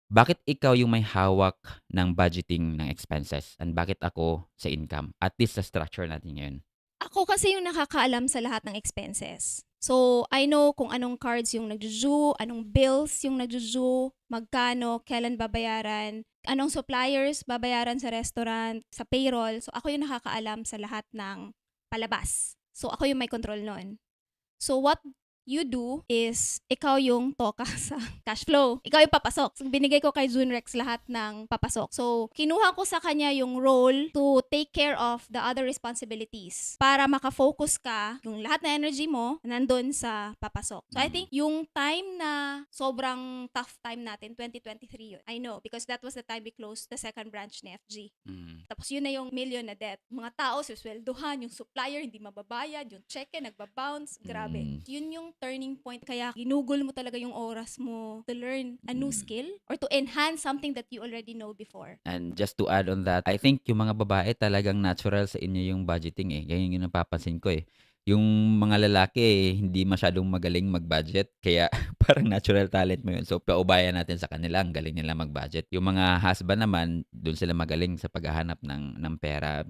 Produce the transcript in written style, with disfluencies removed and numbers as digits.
Bakit ikaw yung may hawak ng budgeting ng expenses and bakit ako sa income? At least sa structure natin ngayon. Ako kasi yung nakakaalam sa lahat ng expenses. So, I know kung anong cards yung nagju anong bills yung nagju magkano, kailan babayaran, anong suppliers babayaran sa restaurant, sa payroll. So, ako yung nakakaalam sa lahat ng palabas. So, ako yung may control nun. So what you do is ikaw yung toka sa cash flow. Ikaw yung papasok. So, binigay ko kay Junrex lahat ng papasok. So, kinuha ko sa kanya yung role to take care of the other responsibilities para makafocus ka yung lahat na energy mo nandun sa papasok. So, I Mm. think yung time na sobrang tough time natin, 2023 yun. I know because that was the time we closed the second branch ni FG. Mm. Tapos yun na yung million na debt. Mga tao susweldohan, yung supplier hindi mababayad, yung cheque nagbabounce, grabe. Mm. Yun yung turning point kaya ginugol mo talaga yung oras mo to learn a new Mm. skill or to enhance something that you already know before. And just to add on that, I think yung mga babae talagang natural sa inyo yung budgeting, eh. Ganyan yung napapansin ko, eh. Yung mga lalaki, eh, hindi masyadong magaling mag-budget kaya parang natural talent mo yun. So, paubayan natin sa kanila, ang galing nila mag-budget. Yung mga husband naman, dun sila magaling sa paghahanap ng pera.